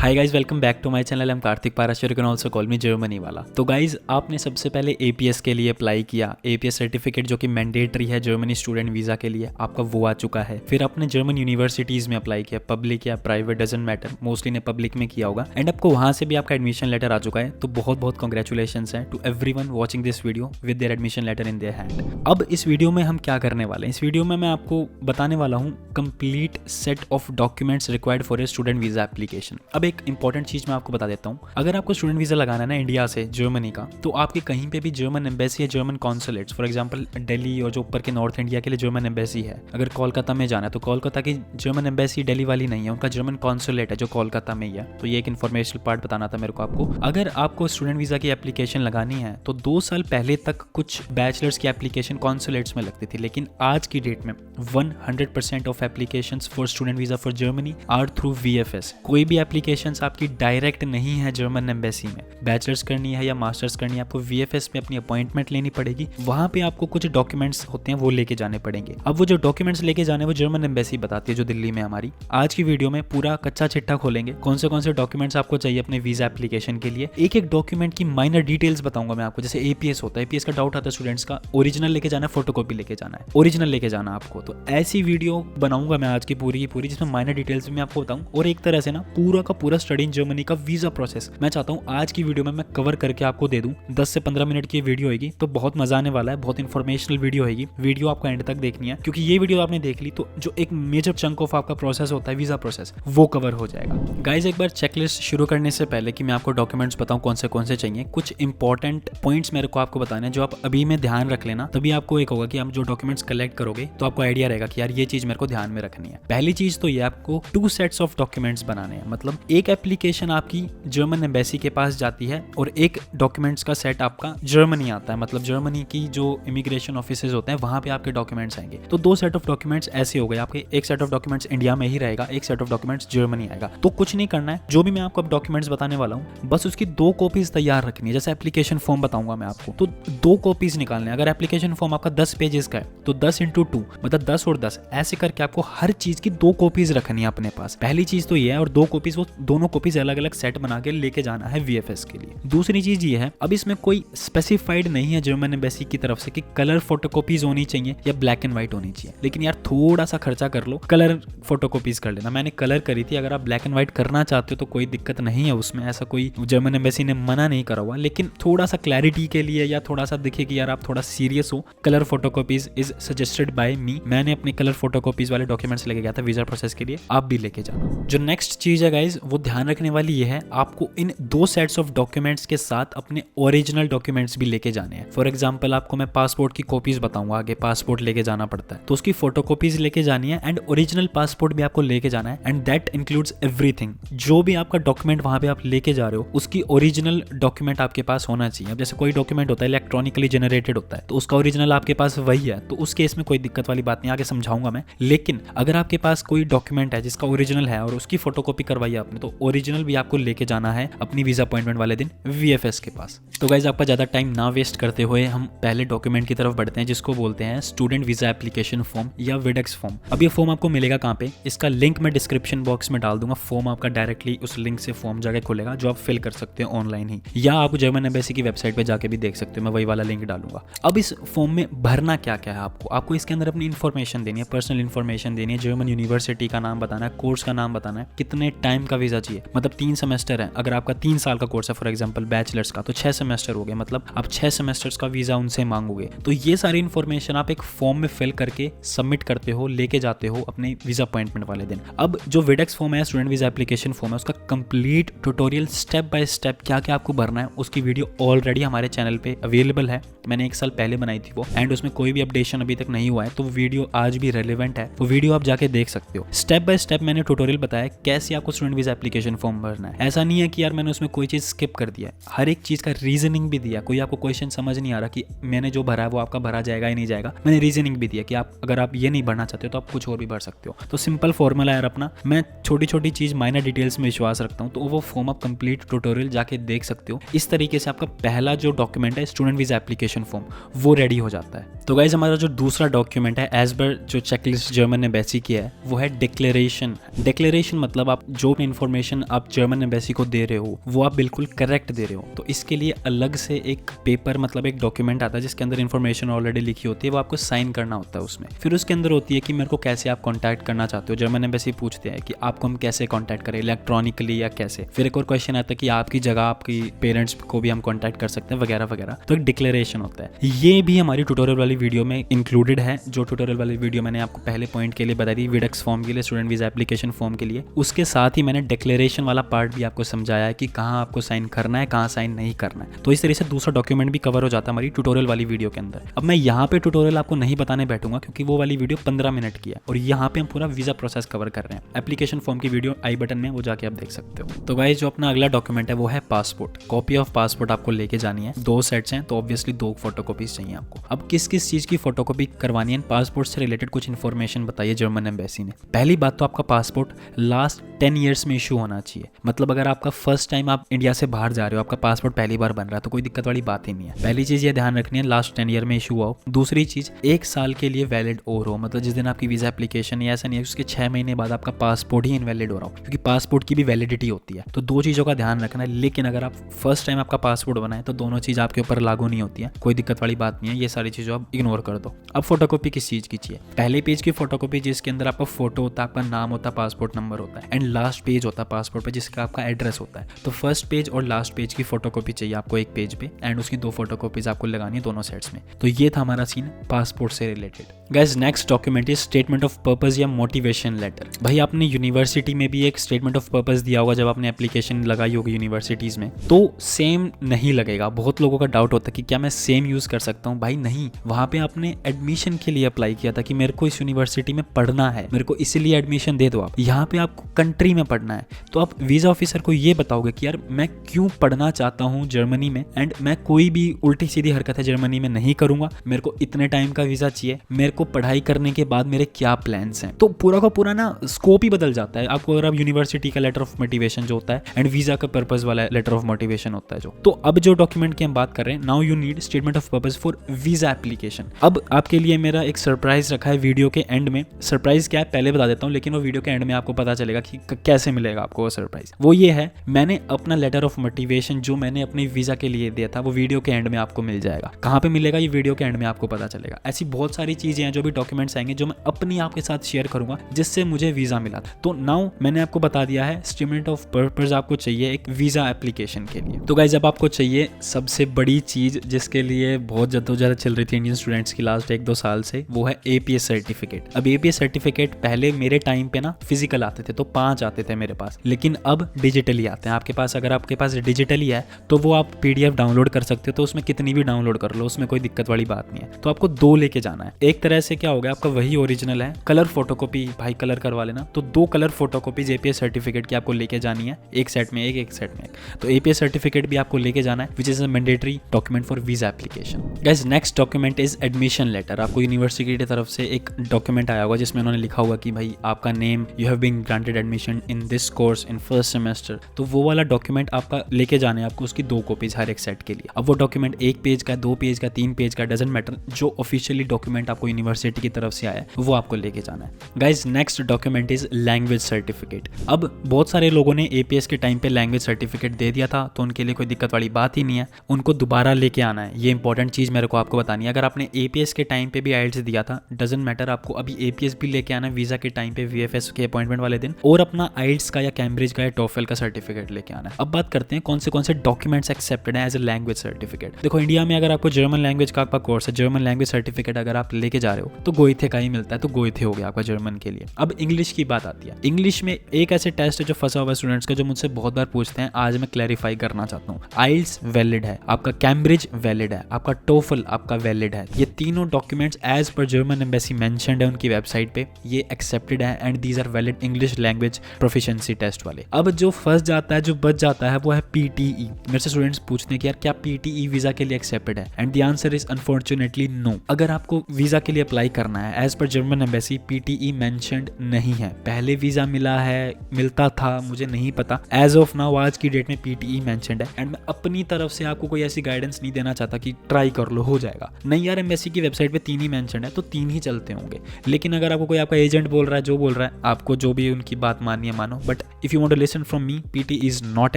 Hi guys, welcome back to my channel. I am Kartik Parashar, you can also call me Germany वाला। तो guys, आपने सबसे पहले APS के लिए अप्लाई किया। एपीएस सर्टिफिकेट जो कि मैंडेटरी है जर्मनी स्टूडेंट वीज़ा के लिए, आपका वो आ चुका है। फिर आपने जर्मन यूनिवर्सिटीज़ में अप्लाई किया, पब्लिक या प्राइवेट डजंट मैटर, मोस्टली ने पब्लिक में किया होगा, एंड आपको वहाँ से भी आपका एडमिशन लेटर आ चुका है। तो बहुत बहुत कॉन्ग्रेचुलेशंस है to everyone watching this video with their admission letter in their hand. अब इस वीडियो में हम क्या करने वाले हैं? इस वीडियो में मैं आपको बताने वाला हूँ complete set of documents required for a student visa application. अब एक इंपॉर्टेंट चीज़ मैं आपको बता देता हूँ, अगर आपको स्टूडेंट वीज़ा लगाना है ना इंडिया से जर्मनी का, तो आपके कहीं पे भी जर्मन एम्बेसी या German consulates, for example Delhi और जो ऊपर के नॉर्थ इंडिया के लिए जर्मन एम्बेसी है, अगर कोलकाता में जाना है तो कोलकाता की जर्मन एम्बेसी दिल्ली वाली नहीं है, उनका जर्मन कॉन्सुलेट है जो कोलकाता में ही है। तो ये एक इन्फॉर्मेशनल पार्ट बताना था मेरे को आपको। अगर आपको स्टूडेंट वीज़ा की एप्लीकेशन लगानी है तो 2 साल पहले तक कुछ बैचलर्स की एप्लीकेशन कॉन्सुलेट्स में लगती थी, लेकिन आज की डेट में 100% of applications for student visa for Germany are through VFS. कोई भी एप्लीकेशंस आपकी डायरेक्ट नहीं है जर्मन एम्बेसी में। बैचलर्स करनी है या मास्टर्स करनी है, आपको वीएफएस में अपनी अपॉइंटमेंट लेनी पड़ेगी। वहां पे आपको कुछ डॉक्यूमेंट्स होते हैं वो लेके जाने पड़ेंगे। अब वो जो डॉक्यूमेंट्स लेके जाने वो जर्मन एम्बेसी बताती है जो दिल्ली में हमारी। आज की वीडियो में पूरा कच्चा चिट्ठा खोलेंगे, कौन से डॉक्यूमेंट्स आपको चाहिए अपने वीजा एप्लीकेशन के लिए। एक एक डॉक्यूमेंट की माइनर डिटेल्स बताऊंगा मैं आपको। जैसे एपीएस होता है, एपीएस का डाउट आता है स्टूडेंट्स का, ओरिजिनल लेके जाना है, फोटोकॉपी लेके जाना है, ओरिजिनल लेके जाना आपको। तो ऐसी वीडियो बनाऊंगा मैं आज की पूरी जिसमें माइनर डिटेल्स भी मैं आपको बताऊं, और एक तरह से ना पूरा का पूरा स्टडी इन जर्मनी का वीजा प्रोसेस मैं चाहता हूं आज की वीडियो में मैं कवर करके आपको दे दूं। 10 से 15 मिनट की वीडियो होगी, तो बहुत मजा आने वाला है, बहुत इन्फॉर्मेशनल वीडियो होगी। वीडियो आपको एंड तक देखनी है, क्योंकि ये वीडियो आपने देख ली तो जो एक मेजर चंक ऑफ आपका प्रोसेस होता है वीजा प्रोसेस, वो कवर हो जाएगा। गाइज, एक बार चेकलिस्ट शुरू करने से पहले कि मैं आपको डॉक्यूमेंट्स बताऊं कौन से चाहिए, कुछ इंपॉर्टेंट पॉइंट्स मेरे को आपको बताने हैं जो आप अभी में ध्यान रख लेना। तभी आपको एक होगा कि आप जो डॉक्यूमेंट्स कलेक्ट करोगे तो आपको आइडिया रहेगा कि यार ये चीज मेरे को ध्यान में रखनी है। पहली चीज तो ये, आपको 2 सेट्स ऑफ डॉक्यूमेंट्स बनाने हैं। मतलब एक एप्लीकेशन आपकी जर्मन एम्बेसी के पास जाती है और एक डॉक्यूमेंट्स का सेट आपका जर्मनी आता है। मतलब जर्मनी की जो इमिग्रेशन ऑफिसेज होते हैं वहां पे आपके डॉक्यूमेंट्स आएंगे। तो 2 सेट ऑफ डॉक्यूमेंट्स ऐसे हो गए आपके। एक सेट ऑफ डॉक्यूमेंट्स इंडिया में ही रहेगा, एक सेट ऑफ डॉक्यूमेंट्स जर्मनी आएगा। तो कुछ नहीं करना है, जो भी मैं आपको अब डॉक्यूमेंट्स बताने वाला हूँ बस उसकी 2 कॉपीज तैयार रखनी है। जैसे एप्लीकेशन फॉर्म बताऊंगा मैं आपको, तो 2 कॉपीज निकालने हैं। अगर एप्लीकेशन फॉर्म आपका 10 पेजेस का है तो 10x2 मतलब 10 और 10 ऐसे करके आपको हर चीज की 2 कॉपीज रखनी है अपने पास। पहली चीज तो ये है, और 2 कॉपीज, वो दोनों कॉपीज अलग अलग सेट बना के लेके जाना है वीएफएस के लिए। दूसरी चीज ये है, अब इसमें कोई स्पेसिफाइड नहीं है जर्मन एम्बेसी की तरफ से कि कलर फोटोकॉपीज होनी चाहिए या ब्लैक एंड व्हाइट होनी चाहिए। लेकिन यार थोड़ा सा खर्चा कर लो, कलर फोटोकॉपीज कर लेना। मैंने कलर करी थी, अगर आप ब्लैक एंड व्हाइट करना चाहते हो तो कोई दिक्कत नहीं है उसमें, ऐसा कोई जर्मन एम्बेसी ने मना नहीं करा हुआ। लेकिन थोड़ा सा क्लैरिटी के लिए या थोड़ा सा दिखे कि यार आप थोड़ा सीरियस हो, colour photocopies is suggested by me. मैंने अपने कलर फोटोकॉपीज वाले डॉक्यूमेंट्स लेके गया था वीजा प्रोसेस के लिए, आप भी लेके जाना। जो नेक्स्ट चीज है गाइज, वो ध्यान रखने वाली ये है, आपको इन 2 सेट्स ऑफ डॉक्यूमेंट्स के साथ अपने ओरिजिनल डॉक्यूमेंट्स भी लेके जाने हैं। फॉर एग्जांपल आपको मैं पासपोर्ट की कॉपीज बताऊंगा, आगे पासपोर्ट लेके जाना पड़ता है तो उसकी फोटोकॉपीज लेके जानी है, एंड ओरिजिनल पासपोर्ट भी आपको लेके जाना है। And that includes everything. जो भी आपका डॉक्यूमेंट वहां पे आप लेके जा रहे हो उसकी ओरिजिनल डॉक्यूमेंट आपके पास होना चाहिए। अब जैसे कोई डॉक्यूमेंट होता है इलेक्ट्रॉनिकली जनरेटेड होता है तो उसका ओरिजिनल आपके पास वही है, तो उस केस में कोई दिक्कत वाली बात नहीं, आगे समझाऊंगा मैं। लेकिन अगर आपके पास कोई डॉक्यूमेंट है जिसका ओरिजिनल है और उसकी फोटोकॉपी करवाई आपने, तो ओरिजिनल भी आपको लेके जाना है अपनी वीजा अपॉइंटमेंट वाले दिन वीएफएस के पास। तो गाइज, आपका ज्यादा टाइम ना वेस्ट करते हुए हम पहले डॉक्यूमेंट की तरफ बढ़ते हैं, जिसको बोलते हैं स्टूडेंट वीजा एप्लीकेशन फॉर्म या विडेक्स फॉर्म। अब ये फॉर्म आपको मिलेगा कहाँ पे, इसका लिंक मैं डिस्क्रिप्शन बॉक्स में डाल दूंगा। फॉर्म आपका डायरेक्टली उस लिंक से फॉर्म जाके खुलेगा, जो आप फिल कर सकते हो ऑनलाइन ही, या आप जर्मन एम्बेसी की वेबसाइट पे जाके भी देख सकते हो, मैं वही वाला लिंक डालूंगा। अब इस फॉर्म में भरना क्या क्या है आपको इसके अंदर अपनी इन्फॉर्मेशन देनी है, पर्सनल इन्फॉर्मेशन देनी है, जर्मन यूनिवर्सिटी का नाम बताना है, कोर्स का नाम बताना है, कितने टाइम का वीजा चाहिए, मतलब 3 सेमेस्टर है। अगर आपका 3 साल का कोर्स है फॉर एग्जांपल बैचलर्स का, तो 6 सेमेस्टर हो गए, मतलब आप 6 सेमेस्टर्स का वीजा उनसे मांगोगे। तो ये सारी इन्फॉर्मेशन आप एक फॉर्म में फिल करके सबमिट करते हो, लेके जाते हो अपने वीजा अपॉइंटमेंट वाले दिन। अब जो विडेक्स फॉर्म है, स्टूडेंट वीजा एप्लीकेशन फॉर्म है, उसका complete tutorial step by step क्या क्या आपको भरना है उसकी वीडियो ऑलरेडी हमारे चैनल पे अवेलेबल है। मैंने 1 साल पहले बनाई थी वो, एंड उसमें कोई भी अपडेशन अभी तक नहीं हुआ है, तो वीडियो आज भी रेलेवेंट है, वो वीडियो आप जाके देख सकते हो। स्टेप बाय स्टेप मैंने ट्यूटोरियल बताया कैसे आपको स्टूडेंट वीजा एप्लीकेशन फॉर्म भरना है। ऐसा नहीं है कि यार मैंने उसमें कोई चीज स्किप कर दिया है, हर एक चीज का रीजनिंग भी दिया। कोई आपको क्वेश्चन समझ नहीं आ रहा कि मैंने जो भरा है वो आपका भरा जाएगा या नहीं जाएगा, मैंने रीजनिंग भी दिया कि आप अगर आप ये नहीं भरना चाहते हो तो आप कुछ और भी भर सकते हो। तो सिंपल फॉर्मूला यार अपना, मैं छोटी छोटी चीज माइनर डिटेल्स में विश्वास रखता हूँ, तो वो फॉर्म आप कंप्लीट ट्यूटोरियल जाके देख सकते हो। इस तरीके से आपका पहला जो डॉक्यूमेंट है स्टूडेंट वीजा एप्लीकेशन फॉर्म, वो रेडी हो जाता है। तो गाइज, हमारा जो दूसरा डॉक्यूमेंट है एज पर जो चेकलिस्ट जर्मन एम्बेसी की है, वो है डिक्लेरेशन। डिक्लेरेशन मतलब आप जो भी इंफॉर्मेशन इन्फॉर्मेशन आप जर्मन एम्बेसी को दे रहे हो वो आप बिल्कुल करेक्ट दे रहे हो, तो इसके लिए अलग से एक पेपर मतलब एक डॉक्यूमेंट आता है जिसके अंदर इन्फॉर्मेशन ऑलरेडी लिखी होती है, वो आपको साइन करना होता है उसमें। फिर उसके अंदर होती है कि मेरे को कैसे आप कॉन्टैक्ट करना चाहते हो। जर्मन एम्बेसी पूछते हैं कि आपको हम कैसे कॉन्टैक्ट करें, इलेक्ट्रॉनिकली या कैसे। फिर एक और क्वेश्चन आता है कि आपकी जगह आपकी पेरेंट्स को भी हम कॉन्टैक्ट कर सकते हैं वगैरह वगैरह। तो एक डिक्लेरेशन होता है, ये भी हमारी ट्यूटोरियल वाली वीडियो में इंक्लूडेड है। जो ट्यूटोरियल वाली वीडियो मैंने आपको पहले पॉइंट के लिए बताई थी, विडक्स फॉर्म के लिए, स्टूडेंट वीजा एप्लीकेशन फॉर्म के लिए, उसके साथ ही मैंने डिक्लेरेशन वाला पार्ट भी आपको समझाया है कि कहाँ आपको साइन करना है, कहाँ साइन नहीं करना है। तो इस तरह से दूसरा डॉक्यूमेंट भी कवर हो जाता है हमारी ट्यूटोरियल वाली वीडियो के अंदर। अब मैं यहाँ पे ट्यूटोरियल आपको नहीं बताने बैठूंगा क्योंकि वो वाली वीडियो 15 मिनट की है और यहाँ पे हम पूरा वीजा प्रोसेस कवर कर रहे हैं। एप्लीकेशन फॉर्म की वीडियो आई बटन में, वो जाके आप देख सकते हो। तो गाइस जो अपना अगला डॉक्यूमेंट है वो है पासपोर्ट। कॉपी ऑफ पासपोर्ट आपको लेके जानी है। 2 सेट्स हैं तो ऑब्वियसली 2 फोटोकॉपीज चाहिए आपको। अब किस किस चीज की फोटोकॉपी करवानी है, पासपोर्ट से रिलेटेड कुछ इन्फॉर्मेशन बताइए जर्मन एम्बेसी ने। पहली बात तो आपका पासपोर्ट लास्ट 10 ईयर्स में इशू होना चाहिए। मतलब अगर आपका फर्स्ट टाइम आप इंडिया से बाहर जा रहे हो, आपका पासपोर्ट पहली बार बन रहा है तो कोई दिक्कत वाली बात ही नहीं है। पहली चीज ये ध्यान रखनी है लास्ट 10 ईयर में इशू हुआ हो। दूसरी चीज 1 साल के लिए वैलिड और हो, मतलब जिस दिन आपकी वीजा एप्लीकेशन है ऐसा नहीं है उसके 6 महीने बाद आपका पासपोर्ट ही इनवैलिड हो रहा हो, क्योंकि पासपोर्ट की भी वैलिडिटी होती है। तो 2 चीजों का ध्यान रखना है। लेकिन अगर आप फर्स्ट टाइम आपका पासपोर्ट बना है तो दोनों चीज आपके ऊपर लागू नहीं होती है, कोई दिक्कत वाली बात नहीं है। ये सारी चीजों आप इग्नोर कर दो। अब फोटोकॉपी किस चीज की चाहिए? पहले पेज की फोटोकॉपी जिसके अंदर आपका फोटो होता है, आपका नाम होता है, पासपोर्ट नंबर होता है, एंड लास्ट पेज होता है पासपोर्ट पे जिसका आपका एड्रेस होता है। तो फर्स्ट पेज और लास्ट पेज की फोटोकॉपी चाहिए आपको एक पेज पे, एंड उसकी 2 फोटोकॉपीज आपको लगानी है दोनों सेट्स में। तो ये था हमारा सीन पासपोर्ट से related. Guys next document is statement of purpose या मोटिवेशन लेटर। भाई आपने यूनिवर्सिटी में भी एक स्टेटमेंट ऑफ पर्पस दिया होगा जब आपने एप्लीकेशन लगाई होगी यूनिवर्सिटीज में, तो सेम नहीं लगेगा। बहुत लोगों का डाउट होता है कि क्या मैं सेम यूज कर सकता हूँ। भाई नहीं, वहां पे आपने एडमिशन के लिए अप्लाई किया था कि मेरे को इस यूनिवर्सिटी में पढ़ना है, मेरे को इसीलिए एडमिशन दे दो आप। यहाँ पे आपको कंट्री में पढ़ना है तो आप वीजा ऑफिसर को ये बताओगे कि यार मैं क्यों पढ़ना चाहता हूँ जर्मनी में, एंड मैं कोई भी उल्टी सीधी हरकत है जर्मनी में नहीं करूंगा, मेरे को इतने टाइम का वीजा चाहिए, मेरे को पढ़ाई करने के बाद मेरे क्या प्लान्स हैं। तो पूरा का पूरा ना स्कोप ही बदल जाता है आपको। अगर आप यूनिवर्सिटी का लेटर ऑफ मोटिवेशन जो होता है एंड वीजा का पर्पस वाला लेटर ऑफ मोटिवेशन होता है जो, तो अब जो डॉक्यूमेंट की हम बात कर रहे हैं, now you need statement of purpose for visa application. अब आपके लिए मेरा एक सरप्राइज रखा है वीडियो के एंड में। सरप्राइज क्या है पहले बता देता हूँ, लेकिन वो वीडियो के एंड में आपको पता चलेगा कि कैसे मिलेगा आपको वो सरप्राइज। वो ये है, मैंने अपना लेटर ऑफ मोटिवेशन जो मैंने अपने वीजा के लिए दिया था वो वीडियो के एंड में आपको मिल जाएगा। कहाँ पे मिलेगा ये वीडियो के एंड में आपको पता चलेगा। ऐसी बहुत सारी चीजें हैं जो भी डॉक्यूमेंट्स आएंगे जो मैं अपनी आपके साथ शेयर करूंगा जिससे मुझे वीजा मिला। तो नाउ मैंने आपको बता दिया है स्टेटमेंट ऑफ पर्पस आपको चाहिए एक वीजा एप्लीकेशन के लिए। तो गाइस अब आपको चाहिए सबसे बड़ी चीज जिसके लिए बहुत जद्दोजहद चल रही थी इंडियन स्टूडेंट्स की लास्ट 1-2 साल से, वो है एपीएस सर्टिफिकेट। अब एपीएस सर्टिफिकेट पहले मेरे टाइम पे ना फिजिकल आते थे तो 5 आते थे मेरे पास, लेकिन अब डिजिटली आते हैं आपके पास। अगर आपके पास डिजिटली है तो वो आप पीडीएफ डाउनलोड कर सकते हो, तो उसमें कितनी भी डाउनलोड कर लो, उसमें कोई दिक्कत वाली बात नहीं है। तो आपको 2 लेके जाना है। एक तरह से क्या हो गया, आपका वही ओरिजिनल है, कलर फोटोकॉपी भाई कलर करवा लेना, तो 2 कलर फोटोकॉपीज एपीएस सर्टिफिकेट की आपको लेके जानी है, एक सेट में एक सेट में एक। तो एपीएस सर्टिफिकेट भी आपको लेके जाना है which is a mandatory document for visa application. Guys next document is admission letter. आपको यूनिवर्सिटी की तरफ से एक डॉक्यूमेंट आया होगा जिसमें उन्होंने लिखा होगा कि भाई आपका name, you have been granted admission in this course in first semester. तो वो वाला डॉक्यूमेंट आपका लेके जाना है आपको, उसकी 2 कॉपीज हर एक सेट के लिए। अब वो डॉक्यूमेंट 1 पेज का, 2 पेज का, 3 पेज का, डजंट मैटर, जो ऑफिशियली डॉक्यूमेंट आपको यूनिवर्सिटी की तरफ से आया है वो आपको लेके जाना है। Guys next document is language certificate. अब बहुत सारे लोगों ने एपीएस के टाइम पे लैंग्वेज सर्टिफिकेट दे दिया था तो उनके लिए कोई दिक्कत वाली बात ही नहीं है, उनको दोबारा लेके आना है। ये इंपॉर्टेंट चीज मेरे को आपको बतानी है। अगर आपने एपीएस के टाइम पे भी आइल्स दिया था, डजंट मैटर, आपको अभी एपीएस भी लेके आना है वीजा के टाइम पे, वीएफएस के अपॉइंटमेंट वाले दिन, और अपना आइल्स का या कैम्ब्रिज का या टोफेल का सर्टिफिकेट लेके आना है। अब बात करते हैं कौन से डॉक्यूमेंट्स एक्सेप्टेड है एज ए लैंग्वेज सर्टिफिकेट। देखो इंडिया में अगर आपको जर्मन लैंग्वेज का आपका कोर्स है, जर्मन लैंग्वेज सर्टिफिकेट अगर आप लेके जा रहे हो तो गोइथे का ही मिलता है, तो गोइथे हो गया आपका जर्मन के लिए। अब इंग्लिश की बात आती है। इंग्लिश में एक ऐसे टेस्ट है जो फंसा हुआ है स्टूडेंट्स का, जो मुझसे बहुत बार पूछते हैं, आज मैं क्लैरिफाई करना चाहता हूँ। आइल्स वैलिड है, आपका कैम्ब्रिज वैलिड है, आपका टोफल आपका वैलिड है। ये तीनों documents as per German embassy mentioned है उनकी वेबसाइट पे, ये एक्सेप्टेड है and these are valid English language proficiency test वाले। अब जो फंस जाता है, जो बच जाता है, वो है पीटीई। मेरे से स्टूडेंट्स पूछते हैं कि यार क्या पीटीई वीजा के लिए एक्सेप्टेड है, and the answer is unfortunately no. अगर आपको वीजा के लिए अप्लाई करना है as per German embassy, PTE mentioned नहीं है। पहले वीजा मिला है, मिलता था, मुझे नहीं पता, एज ऑफ नाउ आज की डेट में पीटीई मेंशन्ड है। एंड मैं अपनी तरफ से आपको कोई ऐसी गाइडेंस नहीं देना चाहता कि ट्राई कर लो हो जाएगा, नहीं यार, एम्बेसी की वेबसाइट पे 3 ही मेंशन्ड है तो 3 ही चलते होंगे। लेकिन अगर आपको कोई आपका एजेंट बोल रहा है, जो बोल रहा है, आपको जो भी उनकी बात माननी है मानो, but but if you want to listen from me, PT is not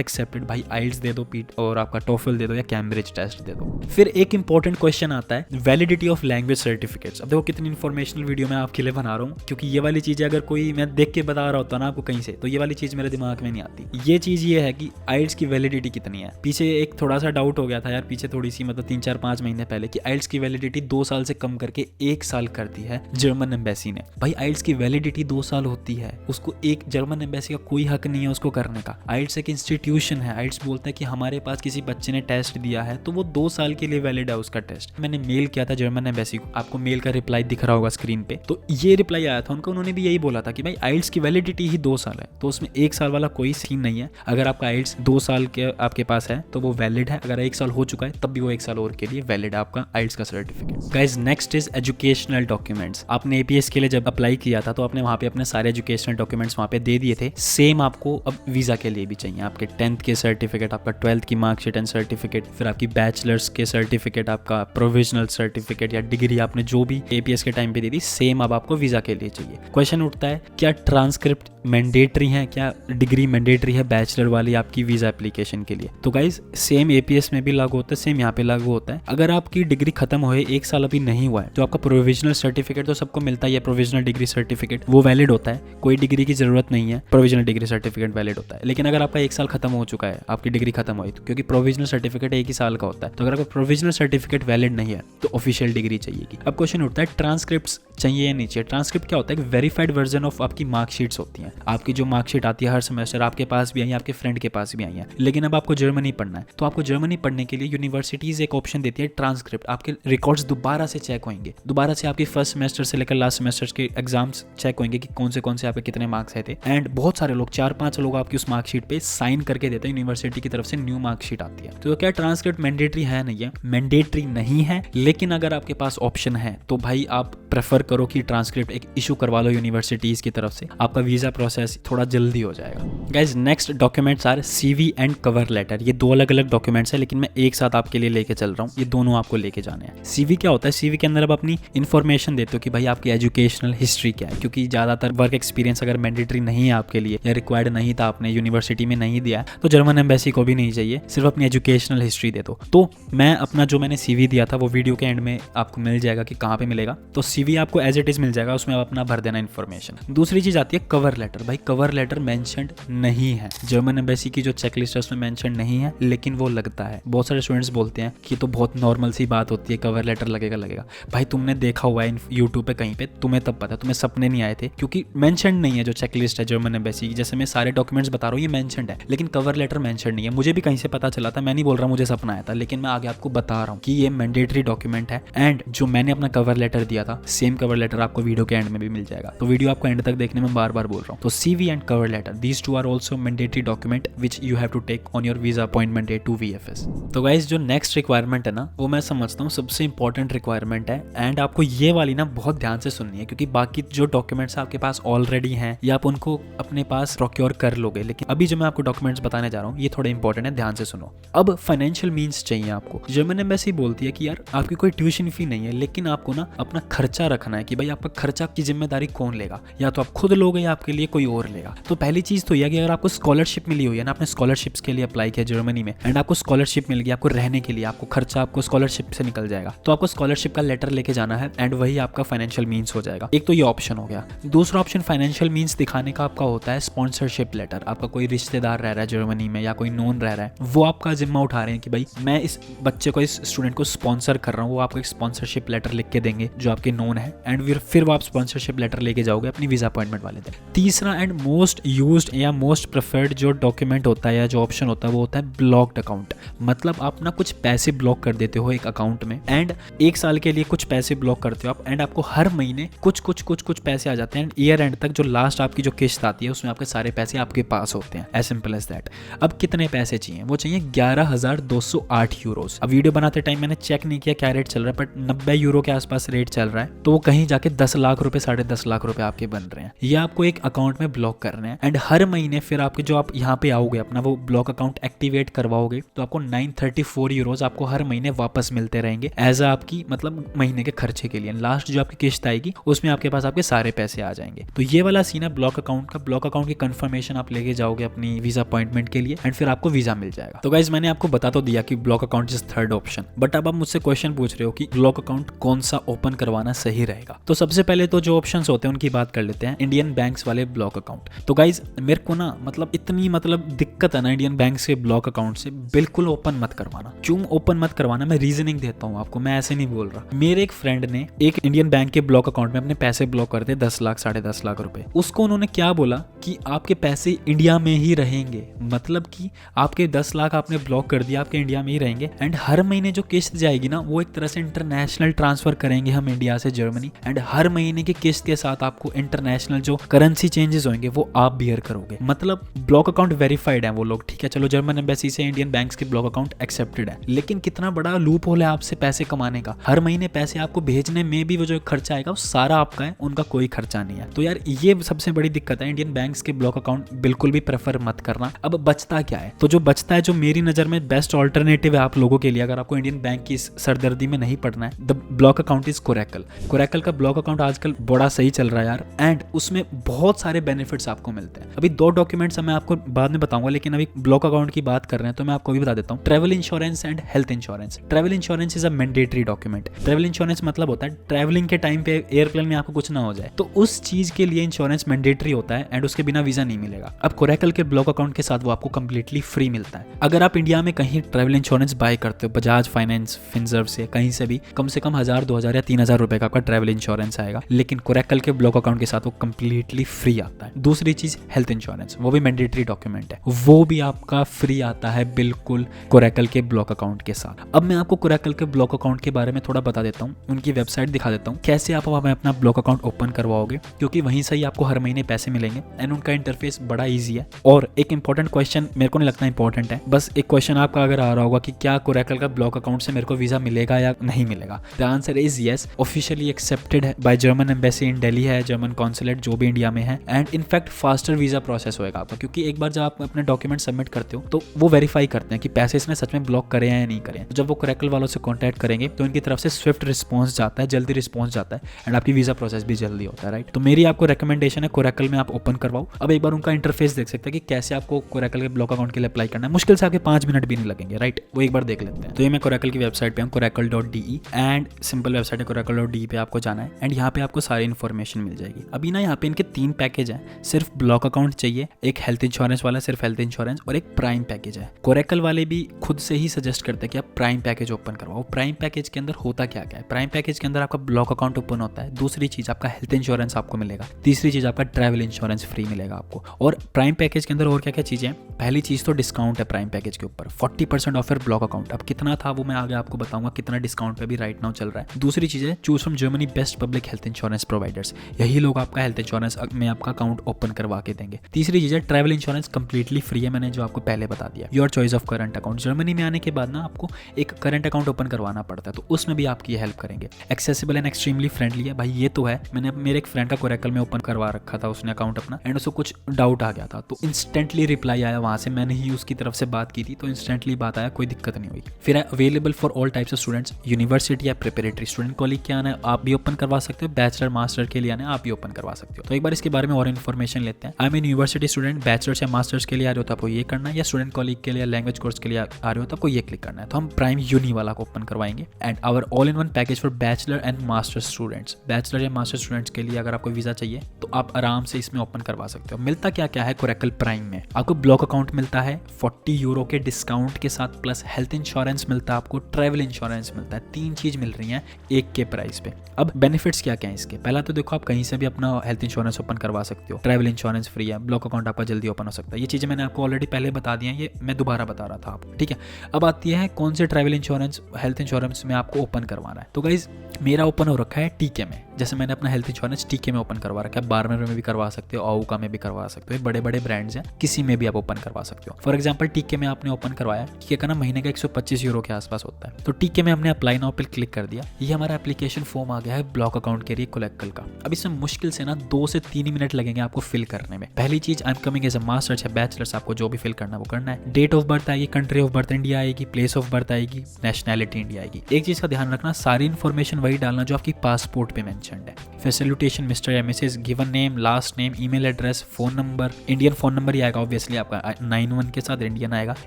accepted. भाई आइल्स दे दो और आपका टोफल दे दो या कैम्ब्रिज टेस्ट दे दो। फिर एक इंपॉर्टेंट क्वेश्चन आता है वैलिडिटी ऑफ लैंग्वेज सर्टिफिकेट्स। अब देखो कितनी इन्फॉर्मेशनल वीडियो मैं आपके लिए बना रहा हूँ, क्योंकि ये वाली चीज़ें अगर कोई मैं देख के बता रहा होता ना आपको कहीं से, तो ये वाली चीज़ मेरे दिमाग में नहीं आती। ये चीज़ ये है कि आइल्स की वैलिडिटी कितनी है। पीछे एक थोड़ा सा डाउट हो गया था यार, पीछे थोड़ी सी मतलब 3-4-5 महीने पहले, कि आइल्स की वैलिडिटी 2 साल से कम करके 1 साल कर दी है जर्मन एम्बेसी ने। भाई आइल्स की वैलिडिटी 2 साल होती है, उसको एक जर्मन एम्बेसी का कोई हक नहीं है उसको करने का। आइल्स एक इंस्टीट्यूशन है। आइल्स बोलता है कि हमारे पास किसी बच्चे ने टेस्ट दिया है तो वो 2 साल के लिए वैलिड है उसका टेस्ट। मैंने मेल किया था जर्मन एम्बेसी को, आपको मेल का रिप्लाई दिख रहा होगा स्क्रीन पे, तो ये रिप्लाई आया था उनका। उन्होंने भी यही बोला था कि भाई आइल्स की वैलिडिटी ही 2 साल है, तो उसमें 1 साल वाला कोई सीन नहीं है। अगर आपका आइल्स 2 साल के आपके पास है तो वो वैलिड है, अगर 1 साल हो चुका है तब भी वो 1 साल और के लिए वैलिड है आपका आइल्स का certificate. Guys next is educational documents. आपने एपीएस के लिए जब अप्लाई किया था तो आपने वहाँ पे अपने सारे एजुकेशनल डॉक्यूमेंट्स वहाँ पे दे दिए थे। सेम आपको अब वीजा के लिए भी चाहिए, आपके 10th के सर्टिफिकेट, आपका 12th की मार्कशीट एंड सर्टिफिकेट, फिर आपकी बैचलर्स के सर्टिफिकेट, आपका प्रोविजनल सर्टिफिकेट या डिग्री आपने जो भी एपीएस के टाइम पे दी थी, सेम अब आपको वीजा के लिए चाहिए। क्वेश्चन उठता है क्या ट्रांसक्रिप्ट मैंडेटरी है, क्या डिग्री मैंडेटरी है बैचलर वाली आपकी वीजा एप्लीकेशन के लिए? तो गाइज सेम एपीएस में भी लागू होता है, सेम यहाँ पे लागू होता है। अगर आपकी डिग्री खत्म हुए 1 साल अभी नहीं हुआ है तो आपका प्रोविजनल सर्टिफिकेट तो सबको मिलता ही है, प्रोविजनल डिग्री सर्टिफिकेट वो वैलिड होता है, कोई डिग्री की जरूरत नहीं है, प्रोविजनल डिग्री सर्टिफिकेट वैलिड होता है। लेकिन अगर आपका 1 साल खत्म हो चुका है, आपकी डिग्री खत्म हुई, तो क्योंकि प्रोविजनल सर्टिफिकेट 1 ही साल का होता है, तो अगर आपका प्रोविजनल सर्टिफिकेट वैलिड नहीं है तो ऑफिशियल डिग्री चाहिएगी। अब क्वेश्चन उठता है ट्रांसक्रिप्ट चाहिए या नहीं चाहिए। ट्रांसक्रिप्ट क्या होता है? वेरीफाइड वर्जन ऑफ आपकी मार्कशीट्स होती हैं। आपकी जो मार्कशीट आती है हर सेमेस्टर, आपके पास भी आई है, आपके फ्रेंड के पास भी आई है, लेकिन अब आपको जर्मनी पढ़ना है, तो आपको जर्मनी पढ़ने के लिए यूनिवर्सिटीज एक ऑप्शन देती है ट्रांसक्रिप्ट। आपके रिकॉर्ड्स दोबारा से चेक होंगे, दोबारा से आपके फर्स्ट सेमेस्टर से लेकर लास्ट सेमेस्टर के एग्जाम्स चेक होंगे कि कौन से आपके कितने मार्क्स आए थे। एंड बहुत सारे लोग 4-5 लोग आपकी उस मार्कशीट पे साइन करके देते हैं, यूनिवर्सिटी की तरफ से न्यू मार्कशीट आती है। तो क्या ट्रांसक्रिप्ट मैंडेटरी है? नहीं है, मैंडेटरी नहीं है, लेकिन अगर आपके पास ऑप्शन है तो भाई आप प्रेफर करो कि ट्रांसक्रिप्ट एक इशू करवा लो यूनिवर्सिटीज की तरफ से, आपका वीजा प्रोसेस थोड़ा जल्दी हो जाएगा। Guys next documents are CV and cover letter. ये 2 अलग अलग डॉक्यूमेंट्स है, लेकिन मैं एक साथ आपके लिए लेके चल रहा हूँ, ये दोनों आपको लेके जाने हैं। सीवी क्या होता है? सीवी के अंदर आप अपनी इन्फॉर्मेशन देते हो कि भाई आपकी एजुकेशनल हिस्ट्री क्या है, क्योंकि ज्यादातर वर्क एक्सपीरियंस अगर मैंडेटरी नहीं है आपके लिए या रिक्वायर्ड नहीं था, आपने यूनिवर्सिटी में नहीं दिया तो जर्मन एम्बेसी को भी नहीं चाहिए, सिर्फ अपनी एजुकेशनल हिस्ट्री दे दो। तो मैं अपना जो मैंने सीवी दिया था वो वीडियो के एंड में आपको मिल जाएगा कि कहाँ पे मिलेगा, तो सीवी आपको एज इट इज मिल जाएगा, उसमें आप अपना भर देना इन्फॉर्मेशन। दूसरी चीज आती है कवर लेटर। भाई कवर लेटर मेंशन्ड नहीं है, जर्मन एम्बेसी की जो चेकलिस्ट है उसमें मेंशन नहीं है, लेकिन वो लगता है। बहुत सारे स्टूडेंट्स बोलते हैं कि तो बहुत नॉर्मल सी बात होती है, कवर लेटर लगेगा। भाई तुमने देखा हुआ है यूट्यूब पे कहीं पे, तुम्हें तब पता, तुम्हें सपने नहीं आए थे, क्योंकि मेंशन नहीं है जो चेकलिस्ट है जर्मन एम्बेसी की। जैसे मैं सारे डॉक्यूमेंट्स बता रहा हूँ ये मेंशन्ड है, लेकिन कवर लेटर मेंशन नहीं है। मुझे भी कहीं से पता चला था, मैं नहीं बोल रहा मुझे सपना आया था, लेकिन मैं आगे आपको बता रहा हूँ कि ये मैंडेटरी डॉक्यूमेंट है। एंड जो मैंने अपना कवर लेटर दिया था, सेम कवर लेटर आपको वीडियो के एंड में भी मिल जाएगा, तो वीडियो आपको एंड तक देखने में बार बार बोल रहा हूँ। तो CV and cover letter, these two are also mandatory document which you have to take on your visa appointment day to VFS। तो गाइज जो नेक्स्ट रिक्वायरमेंट है ना, वो मैं समझता हूँ सबसे इंपॉर्टेंट रिक्वायरमेंट है, एंड आपको ये वाली ना बहुत ध्यान से सुननी है, क्योंकि बाकी जो डॉक्यूमेंट्स आपके पास ऑलरेडी हैं या आप उनको अपने पास प्रोक्योर कर लोगे, लेकिन अभी जो मैं आपको डॉक्यूमेंट्स बताने जा रहा हूँ ये थोड़े इंपॉर्टेंट है, ध्यान से सुनो। अब फाइनेंशियल मीन्स चाहिए आपको। जर्मन एम्बेसी बोलती है कि यार आपकी कोई ट्यूशन फी नहीं है, लेकिन आपको ना अपना खर्चा रखना है कि भाई आपका खर्चा की जिम्मेदारी कौन लेगा, या तो आप खुद लोगे या आपके लिए कोई और लेगा। तो पहली चीज तो यह कि अगर आपको स्कॉलरशिप मिली हुई है ना, आपने स्कॉलरशिप्स के लिए अप्लाई किया जर्मनी में एंड आपको स्कॉलरशिप मिल गई, आपको रहने के लिए आपको खर्चा आपको स्कॉलरशिप से निकल जाएगा, तो आपको स्कॉलरशिप का लेटर लेके जाना है एंड वही आपका फाइनेंशियल मीन्स हो जाएगा। एक तो ये ऑप्शन हो गया। दूसरा ऑप्शन फाइनेंशियल मीन्स दिखाने का आपका होता है स्पॉन्सरशिप लेटर। आपका कोई रिश्तेदार रह रहा है जर्मनी में या कोई नोन रह रहा है, वो आपका जिम्मा उठा रहे हैं कि भाई मैं इस बच्चे को, इस स्टूडेंट को स्पॉन्सर कर रहा हूँ, वो आपको एक स्पॉन्सरशिप लेटर लिख के देंगे जो आपके नोन है, एंड फिर वो आप स्पॉन्सरशिप लेटर लेके जाओगे अपनी वीजा अपॉइंटमेंट वाले दिन। तीसरा एंड मोस्ट यूज्ड या मोस्ट प्रेफर्ड जो डॉक्यूमेंट होता है या जो ऑप्शन होता है वो होता है ब्लॉक्ड अकाउंट। मतलब आप ना कुछ पैसे ब्लॉक कर देते हो एक अकाउंट में, एंड 1 साल के लिए कुछ पैसे ब्लॉक करते हो आप, एंड आपको हर महीने कुछ पैसे आ जाते हैं, एंड ईयर एंड तक जो लास्ट आपकी जो किस्त आती है उसमें आपके सारे पैसे आपके पास होते हैं। As simple as that. अब कितने पैसे चाहिए? वो चाहिए 11,208 यूरोस। अब वीडियो बनाते टाइम मैंने चेक नहीं किया क्या रेट चल रहा है, बट 90 यूरो के आसपास रेट चल रहा है, तो वो कहीं जाके 10 लाख रुपए 10.5 लाख रुपए आपके बन रहे हैं। ये आपको एक अकाउंट में ब्लॉक करने हैं, एंड हर महीने फिर आपके जो आप यहाँ पे आओगे अपना वो ब्लॉक अकाउंट एक्टिवेट करवाओगे, तो आपको 934 यूरोज आपको हर महीने वापस मिलते रहेंगे एज आपकी मतलब महीने के खर्चे के लिए। लास्ट जो आपकी किस्त आएगी उसमें आपके पास आपके सारे पैसे आ जाएंगे। तो ये वाला सीन है ब्लॉक अकाउंट का। ब्लॉक अकाउंट की कंफर्मेशन आप लेके जाओगे अपनी वीजा अपॉइंटमेंट के लिए एंड फिर आपको वीजा मिल जाएगा। तो गाइज मैंने आपको बता तो दिया कि block account is third option, but अब आप मुझसे क्वेश्चन पूछ रहे हो कि ब्लॉक अकाउंट कौन सा ओपन करवाना सही रहेगा। तो सबसे पहले तो जो ऑप्शंस होते हैं उनकी बात कर लेते हैं। इंडियन बैंक्स वाले ब्लॉक अकाउंट, तो गाइज मेरे को ना इतनी दिक्कत है ना इंडियन बैंक्स के ब्लॉक अकाउंट से, बिल्कुल ओपन मत करवाना। क्यों ओपन मत करवाना, मैं रीजनिंग देता हूँ आपको, मैं ऐसे नहीं बोल रहा। मेरे एक फ्रेंड ने एक इंडियन बैंक के ब्लॉक अकाउंट में अपने पैसे ब्लॉक कर दिए 10 लाख 10.5 लाख रुपए। उसको उन्होंने क्या बोला कि आपके पैसे इंडिया में ही रहेंगे, मतलब कि आपके 10 लाख आपने ब्लॉक कर दिया, आपके इंडिया में ही रहेंगे एंड हर महीने जो किस्त जाएगी ना वो एक तरह से इंटरनेशनल ट्रांसफर करेंगे हम इंडिया से जर्मनी, एंड हर महीने की किस्त के साथ आपको इंटरनेशनल जो करेंसी चेंजेस होंगे वो आप बियर करोगे। मतलब ब्लॉक अकाउंट वेरीफाइड है वो लोग, ठीक है। चलो जर्मन एम्बेसी से इंडियन बैंक्स के ब्लॉक अकाउंट एक्सेप्टेड है, लेकिन कितना बड़ा लूप होल है आपसे पैसे कमाने का। हर महीने पैसे आपको भेजने में भी वो जो खर्चा आएगा वो सारा आपका है, उनका कोई खर्चा नहीं है। तो यार ये सबसे बड़ी दिक्कत है, इंडियन बैंक्स के ब्लॉक अकाउंट बिल्कुल भी प्रेफर मत करना। अब बचता क्या है, तो जो बचता है, जो मेरी नजर में बेस्ट ऑल्टरनेटिव है आप लोगों के लिए, अगर आपको इंडियन बैंक की सरदर्दी में नहीं पड़ना है, द ब्लॉक अकाउंट इज कोरैकल। कोरैकल का ब्लॉक अकाउंट आजकल बड़ा सही चल रहा है यार, एंड उसमें बहुत सारे बेनिफिट्स आपको मिलते हैं। अभी 2 डॉक्यूमेंट्स मैं आपको बाद में बताऊंगा, लेकिन अभी ब्लॉक अकाउंट की बात कर रहे हैं तो मैं आपको भी बता देता हूँ। Travel insurance and health insurance. Travel insurance is a mandatory document. Travel insurance मतलब होता है ट्रैवलिंग के टाइम पे एयरप्लेन में आपको कुछ ना हो जाए, तो उस चीज के लिए इंश्योरेंस मैंडेटरी होता है एंड उसके बिना वीजा नहीं मिलेगा। अब कोरैकल के ब्लॉक अकाउंट के साथ वो आपको कंप्लीटली फ्री मिलता है। अगर आप इंडिया में कहीं ट्रैवल इंश्योरेंस बाय करते हो, बजाज फाइनेंस, फिनसर्व से, कहीं से भी, कम से कम 1000, 2000 या 3000 रुपए का आपका ट्रैवल इंश्योरेंस आएगा, लेकिन कोरैकल के ब्लॉक अकाउंट के साथ वो कंप्लीटली फ्री आता है। दूसरी चीज हेल्थ इंश्योरेंस, वो भी मैंडेटरी डॉक्यूमेंट है, वो भी आपका फ्री आता है बिल्कुल कोरैकल के ब्लॉक अकाउंट के साथ। अब मैं आपको कोरैकल के ब्लॉक अकाउंट के बारे में थोड़ा बता देता हूँ, उनकी वेबसाइट दिखा देता हूँ, कैसे आप अपना ब्लॉक अकाउंट ओपन करवाओगे, क्योंकि वहीं से ही आपको हर महीने पैसे मिलेंगे एंड उनका इंटरफेस बड़ा ईजी है। और एक इंपॉर्टेंट क्वेश्चन, मेरे को नहीं लगता इंपॉर्टेंट है, बस एक क्वेश्चन आपका अगर आ रहा होगा कि क्या कोरैकल का ब्लॉक अकाउंट से मेरे को वीजा मिलेगा या नहीं मिलेगा, the answer is yes. Officially accepted है by German embassy in Delhi है, जर्मन कॉन्सुलेट जो भी इंडिया में है, and in fact faster visa process होगा आपका, क्योंकि एक बार जब आप अपने डॉक्यूमेंट सबमिट करते हो तो वो वेरीफाई करते हैं कि पैसे इसने सच में ब्लॉक करे हैं या नहीं करे हैं। तो जब वो कोरैकल वालों से कॉन्टैक्ट करेंगे तो इनकी तरफ से स्विफ्ट रिस्पॉन्स जाता है, जल्दी रिस्पॉन्स जाता है एंड आपकी वीजा प्रोसेस भी जल्दी होता है, राइट। तो मेरी आपको रिकमेंडेशन है कोरैकल में आप ओपन करवाओ। अब एक बार उनका इंटरफेस देख सकते हैं कि कैसे आपको कोरैकल के ब्लॉक अकाउंट के लिए अप्लाई करना है, मुश्किल से आपके 5 मिनट भी नहीं लगेंगे, राइट। वो एक बार देख लेते हैं। तो ये मैं कोरैकल की वेबसाइट पे हूँ, coracle.de, एंड सिंपल वेबसाइट है coracle.de पे आपको जाना है एंड यहाँ पे आपको सारी इन्फॉर्मेशन मिल जाएगी। अभी ना यहाँ पे इनके 3 पैकेज हैं, सिर्फ ब्लॉक अकाउंट चाहिए, एक हेल्थ इंश्योरेंस वाला सिर्फ हेल्थ इंश्योरेंस, और एक प्राइम पैकेज है। कोरैकल वाले भी खुद से ही सजेस्ट करते हैं कि आप प्राइम पैकेज ओपन करवाओ। प्राइम पैकेज के अंदर होता क्या क्या है, प्राइम पैकेज के अंदर आपका ब्लॉक अकाउंट ओपन होता है, दूसरी चीज आपका हेल्थ इंश्योरेंस आपको मिलेगा, तीसरी चीज आपका ट्रैवल इंश्योरेंस फ्री मिलेगा आपको। और प्राइम पैकेज के अंदर और क्या क्या चीजें हैं, पहली चीज तो डिस्काउंट है प्राइम पैकेज के ऊपर, 40% ऑफर ब्लॉक अकाउंट। अब कितना था वो मैं आगे आपको बताऊंगा, कितना डिस्काउंट पे भी राइट नाउ चल रहा है। दूसरी चीज है choose from Germany best public health insurance providers, यही लोग आपका हेल्थ इंश्योरेंस में आपका अकाउंट ओपन करवा के देंगे। तीसरी चीज है ट्रैवल इंश्योरेंस कंप्लीटली फ्री है, मैंने जो आपको पहले बता दिया। Your choice of current account, Germany में आने के बाद ना आपको एक करंट अकाउंट ओपन करवाना पड़ता है, तो उसमें भी आपकी हेल्प करेंगे। एक्सेसिबल एंड एक्सट्रीमली फ्रेंडली है, भाई ये तो है। मैंने मेरे एक फ्रेंड का कोरैकल में ओपन करवा रखा था उसने अकाउंट अपना, एंड उसको कुछ डाउट आ गया था तो इंस्टेंटली रिप्लाई आया वहां से, मैंने ही उसकी तरफ से बात की थी तो इंस्टेंटली बात आया, कोई दिक्कत नहीं हुई। फिर है available for all types of students, university या प्रिपरेटरी स्टूडेंट कॉलेज के आना है आप भी ओपन करवा सकते हो, बैचलर मास्टर के लिए आना है आप भी ओपन करवा सकते हो। तो एक बार इसके बारे में और इन्फॉर्मेशन लेते हैं। I am university student, bachelors या मास्टर्स के लिए आ रहे हो तो आपको ये करना है, या स्टूडेंट कॉलेज के लिए लैंग्वेज कोर्स के लिए आ रहे हो तो आपको ये क्लिक करना है। तो हम प्राइम यूनी वाला को ओपन करवाएंगे and our all in one package for bachelor and master students. Bachelor या मास्टर स्टूडेंट्स के लिए अगर आपको वीजा चाहिए तो आप आराम से इसमें ओपन करवा सकते हो। मिलता क्या क्या है कोरैकल प्राइम में, आपको ब्लॉक अकाउंट मिलता है 40 यूरो के डिस्काउंट के साथ, प्लस हेल्थ इंश्योरेंस मिलता है आपको, ट्रैवल इंश्योरेंस मिलता है, 3 चीज मिल रही हैं एक के प्राइस पे। अब बेनिफिट्स क्या क्या है इसके, पहला तो देखो आप कहीं से भी अपना हेल्थ इंश्योरेंस ओपन करवा सकते हो, ट्रैवल इंश्योरेंस फ्री है, ब्लॉक अकाउंट आपका जल्दी ओपन हो सकता है। ये चीजें मैंने आपको ऑलरेडी पहले बता दी हैं, ये मैं दोबारा बता रहा था आपको, ठीक है। अब आती है कौन से ट्रैवल इंश्योरेंस हेल्थ इंश्योरेंस में आपको ओपन करवाना है। तो गाइज मेरा ओपन हो रखा है टीके में, जैसे मैंने अपना हेल्थ इंश्योरेंस टीके में ओपन करवा रखा है, बार्मर में भी करवा सकते हो, आउका में भी करवा सकते हो, बड़े बड़े ब्रांड्स हैं, किसी में भी आप ओपन करवा सकते हो। फॉर एग्जांपल टीके में आपने ओपन करवाया, टीके का ना महीने का 125 यूरो के आसपास होता है, तो टीके में हमने अप्लाई नाउ पे क्लिक कर दिया, ये हमारा एप्लीकेशन फॉर्म आ गया है ब्लॉक अकाउंट के लिए कोरैकल का। अब इसमें मुश्किल से ना 2 से 3 मिनट लगेंगे आपको फिल करने में। पहली चीज I am coming as a masters या बैचलर्स, आपको जो भी फिल करना है वो करना है। डेट ऑफ बर्थ आएगी, कंट्री ऑफ बर्थ इंडिया आएगी, प्लेस ऑफ बर्थ आएगी, नेशनैलिटी इंडिया आएगी। एक चीज का ध्यान रखना, सारी इन्फॉर्मेशन वही डालना जो आपकी पासपोर्ट पे मेंशन मेंशन्ड है। फिर सैल्यूटेशन मिस्टर या Mrs, given name, last name, email address, phone number, Indian phone number ही आएगा ऑब्वियसली आपका 91 के साथ इंडियन आएगा।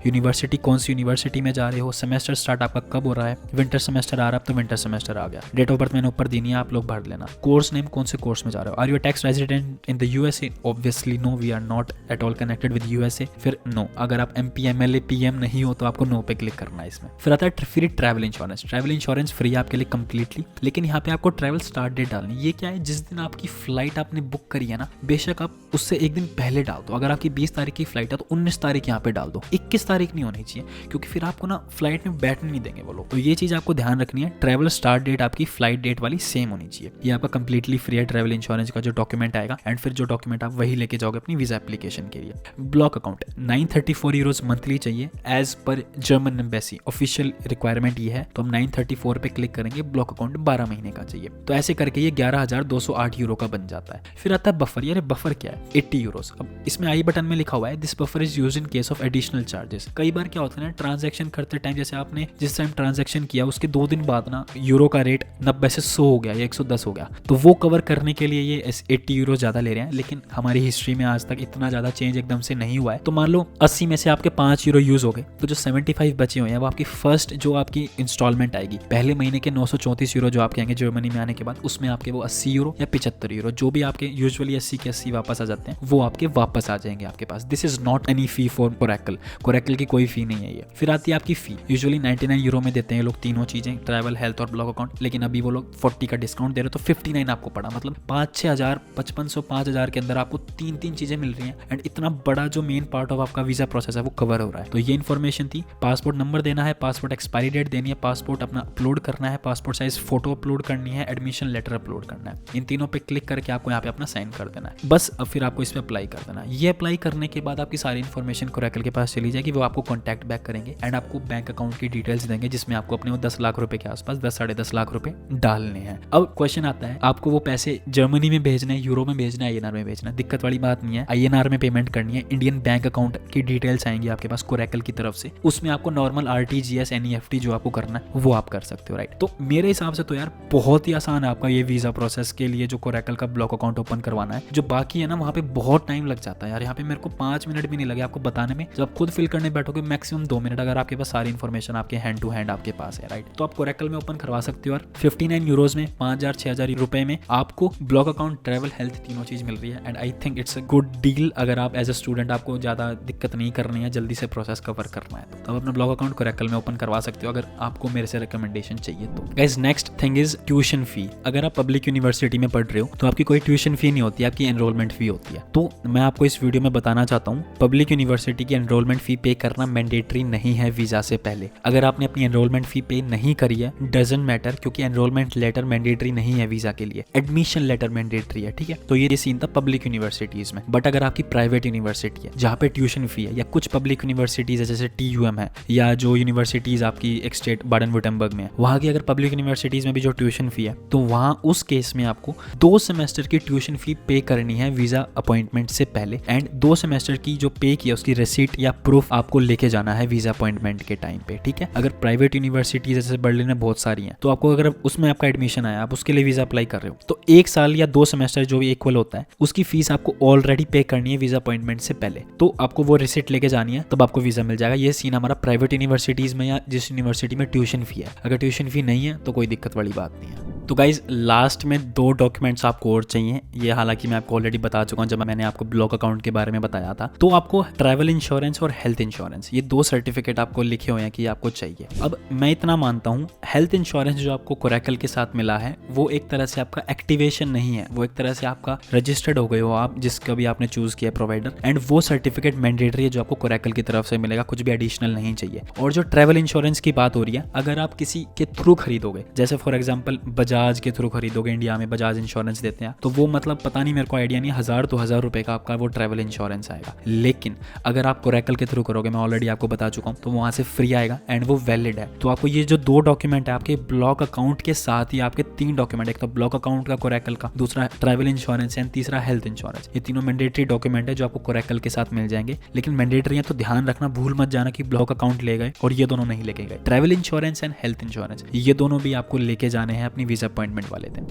यूनिवर्सिटी कौन सी यूनिवर्सिटी में जा रहे हो, सेमेस्टर स्टार्ट आपका कब हो रहा है, विंटर सेमेस्टर आ रहा है तो विंटर सेमेस्टर आ गया। डेट ऑफ बर्थ मैंने ऊपर दी है, आप लोग भर लेना। कोर्स नेम, कौन से कोर्स में जा रहे हो। Are you tax resident in the USA, obviously no, we are not at all connected with USA. फिर नो, अगर आप MP MLA PM नहीं हो तो आपको नो पे क्लिक करना है इसमें। फिर आता है free travel insurance. Travel insurance free है आपके लिए कंप्लीटली, लेकिन यहाँ पे आपको ट्रैवल स्टार्ट डेट डालनी है। ये क्या है, जिस दिन आपकी फ्लाइट आपने बुक करी है ना, बेशक आप उससे एक दिन पहले डाल दो। अगर आपकी 20 तारीख की फ्लाइट है तो 19 तारीख यहाँ पे डाल दो, 21 तारीख नहीं होनी चाहिए, क्योंकि फिर आपको ना फ्लाइट में बैठने नहीं देंगे वो लोग। तो ये चीज आपको ध्यान रखनी है, ट्रैवल स्टार्ट डेट आपकी फ्लाइट डेट वाली सेम होनी चाहिए। ये आपका कंप्लीटली फ्री है ट्रैवल इंश्योरेंस का जो डॉक्यूमेंट आएगा, एंड फिर जो डॉक्यूमेंट आप वही लेके जाओगे अपनी वीजा एप्लीकेशन के लिए। ब्लॉक अकाउंट 934 यूरोज मंथली चाहिए as per German embassy, official requirement ये है। तो हम 934 पे क्लिक करेंगे, ब्लॉक अकाउंट 12 महीने का चाहिए। तो ऐसे करके ये 11,208 यूरो का बन जाता है। फिर आता है बफर। यार बफर क्या है, 80 यूरोज। अब इसमें आई बटन में लिखा हुआ है this buffer is used in case of additional charges. कई बार क्या होता है ना, ट्रांजैक्शन करते टाइम, जैसे आपने जिस टाइम ट्रांजैक्शन किया उसके 2 दिन बाद ना यूरो का रेट 90 से 100 हो गया या 110 हो गया, तो वो कवर करने के लिए ये 80 यूरो ज्यादा ले रहे हैं। लेकिन हमारी हिस्ट्री में आज तक इतना ज्यादा चेंज एकदम से नहीं हुआ है। तो मान लो 80 में से आपके 5 यूरो यूज हो गए, तो जो 75 बचे हुए हैं वो आपकी फर्स्ट जो आपकी इंस्टॉलमेंट आएगी, पहले महीने के 934 यूरो जो आपके आएंगे जर्मनी में आने के बाद, उसमें आपके वो 80 यूरो या 75 यूरो जो भी आपके यूजुअली 80 के 80 वापस आ जाते हैं, वो आपके वापस आ जाएंगे आपके पास। This is not any fee for Coracle. Coracle की कोई फी नहीं है ये। फिर आती है आपकी फी, यूजुअली 99 यूरो में देते हैं लोग तीनों चीजें, ट्रैवल, हेल्थ और ब्लॉक अकाउंट, लेकिन अभी वो लोग 40 का डिस्काउंट दे रहे, तो 59 आपको पड़ा, मतलब 5-6 हज़ार, 5500, 5000 के अंदर आपको 3 चीजें मिल रही हैं, एंड इतना बड़ा जो मेन पार्ट ऑफ आपका वीजा प्रोसेस है वो कवर हो रहा है। तो ये इन्फॉर्मेशन थी। पासपोर्ट नंबर देना है, पासपोर्ट एक्सपायरी डेट देनी है, पासपोर्ट अपना अपलोड करना है, पासपोर्ट साइज फोटो अपलोड करनी है, एडमिशन लेटर अपलोड करना है। इन तीनों पे क्लिक करके आपको यहाँ पे अपना साइन कर देना है बस। अब फिर आपको इस पे अप्लाई कर देना है। ये अप्लाई करने के बाद आपकी सारी इन्फॉर्मेशन कोरैकल के पास चली जाएगी, वो आपको कॉन्टैक्ट बैक करेंगे एंड आपको बैंक अकाउंट की डिटेल्स देंगे, जिसमें आपको अपने वो 10 लाख रुपए के आसपास, 10-10.5 लाख रुपए डालने हैं। अब क्वेश्चन आता है, आपको वो पैसे जर्मनी में भेजने, यूरो में भेजना है, INR में भेजना है, दिक्कत वाली बात नहीं है। INR में पेमेंट करनी है, इंडियन बैंक अकाउंट की डिटेल्स आएंगी आपके पास कोरैकल की तरफ से, उसमें आपको नॉर्मल RTGS NEFT जो आपको करना है वो आप कर सकते हो, राइट। तो मेरे हिसाब से तो यार बहुत ही आसान है आपका ये वीजा प्रोसेस के लिए जो कोरैकल का ब्लॉक अकाउंट ओपन करवाना है। जो बाकी है ना, वहाँ पे बहुत टाइम लग जाता है यार। यहाँ पे मेरे को 5 मिनट भी नहीं लगे आपको बताने में। जब आप खुद फिल करने बैठोगे मैक्सिमम 2 मिनट, अगर आपके पास सारी इन्फॉर्मेशन आपके हैंड टू हैंड आपके पास है, राइट। तो आप कोरैकल में ओपन करवा सकते हो। और 59 यूरोज में 5000-6000 रुपए में आपको ब्लॉक अकाउंट, ट्रैवल, हेल्थ तीनों चीज मिल रही है, and I think it's a good deal. अगर आप एज अ स्टूडेंट आपको ज्यादा दिक्कत नहीं करनी है, जल्दी से प्रोसेस कवर करना है, तो आप अपना ब्लॉक अकाउंट कोरैकल में ओपन करवा सकते हो अगर आपको मेरे से रिकमेंडेशन चाहिए तो। Guys next thing is tuition fee. अगर आप पब्लिक यूनिवर्सिटी में पढ़ रहे हो तो आपकी कोई ट्यूशन फी नहीं होती, आपकी एनरोलमेंट फी होती है। तो मैं आपको इस वीडियो में बताना चाहता हूँ, पब्लिक यूनिवर्सिटी की एनरोलमेंट फी पे करना मैंडेटरी नहीं है वीजा से पहले। अगर आपने अपनी एनरोलमेंट फी पे नहीं करी है, डजंट मैटर, क्योंकि एनरोलमेंट लेटर मैंडेटरी नहीं है वीजा के लिए, एडमिशन लेटर मैंडेटरी है, ठीक है। तो ये सीन था पब्लिक यूनिवर्सिटीज में। बट अगर आपकी प्राइवेट यूनिवर्सिटी है जहाँ पे ट्यूशन फी है, या कुछ पब्लिक यूनिवर्सिटीज है जैसे TUM है, या जो यूनिवर्सिटीज आपकी एक स्टेट बाडन-वुर्टेम्बर्ग में है, वहाँ की अगर पब्लिक यूनिवर्सिटीज में भी जो ट्यूशन फी है, तो वहाँ उस केस में आपको 2 सेमेस्टर की ट्यूशन फी पे करनी है वीजा अपॉइंटमेंट से पहले, एंड 2 सेमेस्टर की जो पे किया उसकी रिसीट या प्रूफ आपको लेके जाना है वीजा अपॉइंटमेंट के टाइम पे, ठीक है। अगर प्राइवेट यूनिवर्सिटीज जैसे बर्लिन में बहुत सारी हैं, तो आपको अगर उसमें आपका एडमिशन आया, आप उसके लिए वीजा अप्लाई कर रहे हो, तो 1 साल या 2 सेमेस्टर जो भी इक्वल होता है, उसकी फीस आपको ऑलरेडी पे करनी है वीजा अपॉइंटमेंट से पहले। तो आपको वो रिसीट लेके जानी है, तब आपको वीजा मिल जाएगा। ये सीन हमारा प्राइवेट यूनिवर्सिटीज में या जिस यूनिवर्सिटी में ट्यूशन फी है। अगर ट्यूशन फी नहीं है तो कोई दिक्कत वाली बात नहीं है। तो गाइज लास्ट में 2 डॉक्यूमेंट्स आपको और चाहिए। ये हालांकि मैं आपको ऑलरेडी बता चुका हूँ जब मैंने आपको ब्लॉक अकाउंट के बारे में बताया था। तो आपको ट्रैवल इंश्योरेंस और हेल्थ इंश्योरेंस, ये 2 सर्टिफिकेट आपको लिखे हुए हैं कि आपको चाहिए। अब मैं इतना मानता हूँ, हेल्थ इंश्योरेंस जो आपको कोरैकल के साथ मिला है वो एक तरह से आपका एक्टिवेशन नहीं है, वो एक तरह से आपका रजिस्टर्ड हो गए हो आप, जिसका भी आपने चूज किया प्रोवाइडर, एंड वो सर्टिफिकेट मैंडेटरी है जो आपको कोरैकल की तरफ से मिलेगा, कुछ भी एडिशनल नहीं चाहिए। और जो ट्रैवल इंश्योरेंस की बात हो रही है, अगर आप किसी के थ्रू खरीदोगे, जैसे फॉर एग्जाम्पल बजाज के थ्रू खरीदोगे, इंडिया में बजाज इंश्योरेंस देते हैं, तो वो मतलब पता नहीं, मेरे को आइडिया नहीं, 1000-2000 रुपए का आपका वो ट्रैवल इंश्योरेंस आएगा। लेकिन अगर आप कोरैकल के थ्रू करोगे, मैं ऑलरेडी आपको बता चुका हूँ, तो वहां से फ्री आएगा एंड वो वैलिड है। तो आपको ये जो 2 डॉक्यूमेंट है आपके ब्लॉक अकाउंट के साथ ही आपके 3 डॉक्यूमेंट, एक तो ब्लॉक अकाउंट का कोरैकल का, दूसरा ट्रैवल इंश्योरेंस एंड तीसरा हेल्थ इंश्योरेंस, ये तीनों मैंडेटरी डॉक्यूमेंट है जो आपको कोरैकल के साथ मिल जाएंगे। लेकिन मैंडेटरी है तो ध्यान रखना, भूल मत जाना कि ब्लॉक अकाउंट ले गए और ये दोनों नहीं लेके गए। Travel insurance and health insurance ये दोनों भी आपको लेके जाने हैं अपनी वीजा अपॉइंटमेंट वाले दिन।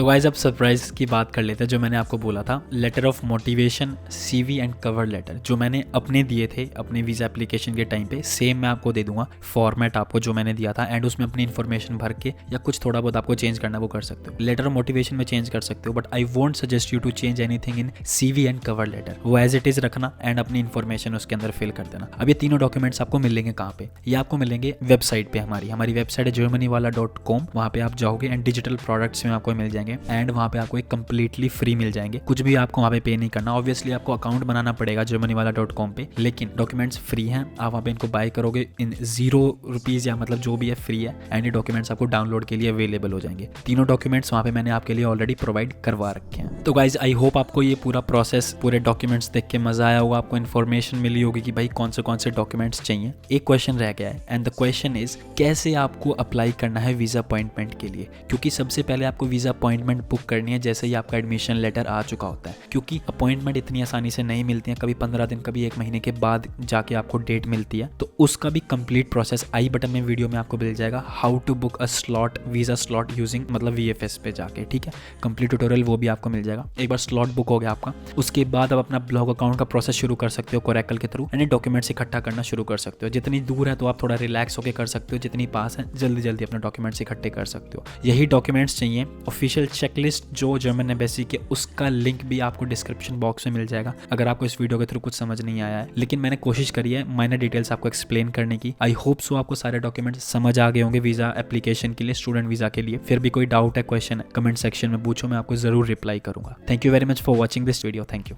तो गाइस अब सरप्राइज की बात कर लेते हैं। जो मैंने आपको बोला था letter of motivation, CV and cover letter जो मैंने अपने दिए थे अपने वीज़ा एप्लीकेशन के टाइम पे, सेम मैं आपको दे दूंगा फॉर्मेट आपको जो मैंने दिया था, एंड उसमें अपनी इन्फॉर्मेशन भर के या कुछ थोड़ा बहुत आपको चेंज करना वो कर सकते हो। लेटर ऑफ मोटिवेशन में चेंज कर सकते हो, but I won't suggest you to change anything in CV and cover letter. वो एज इट इज रखना एंड अपनी इन्फॉर्मेशन उसके अंदर फिल कर देना। अब ये तीनों डॉक्यूमेंट्स आपको मिलेंगे कहाँ पे? ये आपको मिलेंगे वेबसाइट पे। हमारी वेबसाइट है germanywala.com। वहाँ पे आप जाओगे एंड डिजिटल प्रोडक्ट्स में आपको मिल जाएंगे, एंड वहाँ पे आपको एक कंप्लीटली फ्री मिल जाएंगे। कुछ भी आपको वहाँ पे पे नहीं करना। ऑब्वियसली आपको अकाउंट बनाना पड़ेगा germanywala.com पे, लेकिन डॉक्यूमेंट्स फ्री हैं। आप वहाँ पे इनको बाय करोगे इन ₹0 या मतलब जो भी है फ्री है, एंड ये डॉक्यूमेंट्स आपको डाउनलोड के लिए अवेलेबल हो जाएंगे। तीनों डॉक्यूमेंट्स वहाँ पे मैंने आपके लिए ऑलरेडी प्रोवाइड करवा रखे हैं। तो गाइज आई होप आपको ये पूरा प्रोसेस, पूरे डॉक्यूमेंट्स देख के मजा आया होगा, आपको इन्फॉर्मेशन मिली होगी कि भाई कौन से डॉक्यूमेंट्स चाहिए। एक क्वेश्चन रह गया है, एंड द क्वेश्चन इज कैसे आपको अप्लाई करना है वीजा अपॉइंटमेंट के लिए। क्योंकि सबसे पहले आपको वीजा अपॉइंटमेंट बुक करनी है जैसे ही आपका एडमिशन लेटर आ चुका होता है, क्योंकि अपॉइंटमेंट इतनी आसानी से नहीं मिलती है। कभी 15 दिन, कभी 1 महीने के बाद जाके आपको डेट मिलती है। तो उसका भी कंप्लीट प्रोसेस आई बटन में वीडियो में आपको मिल जाएगा, how to book a slot, visa slot using मतलब VFS पे जाके, ठीक है। कंप्लीट ट्यूटोरियल वो भी आपको मिल जाएगा। एक बार स्लॉट बुक हो गया आपका, उसके बाद आप अपना ब्लॉग अकाउंट का प्रोसेस शुरू कर सकते हो कोरैकल के थ्रू, यानी डॉक्यूमेंट्स इकट्ठा करना शुरू कर सकते हो। जितनी दूर है तो आप थोड़ा रिलैक्स होकर कर सकते हो, जितनी पास है जल्दी जल्दी अपने डॉक्यूमेंट्स इकट्ठे कर सकते हो। यही डॉक्यूमेंट्स चाहिए। ऑफिशियल चेकलिस्ट जो जर्मन एम्बेसी के, उसका लिंक भी आपको डिस्क्रिप्शन बॉक्स में मिल जाएगा अगर आपको इस वीडियो के थ्रू कुछ समझ नहीं आया है, लेकिन मैंने कोशिश करी है माइनर डिटेल्स आपको एक्सप्लेन करने की। आई होप सो आपको सारे डॉक्यूमेंट्स समझ आ गए होंगे वीजा एप्लीकेशन के लिए, स्टूडेंट वीजा के लिए। फिर भी कोई डाउट है, क्वेश्चन है, कमेंट सेक्शन में पूछो, मैं आपको जरूर रिप्लाई करूंगा। Thank you very much for watching this video. Thank you.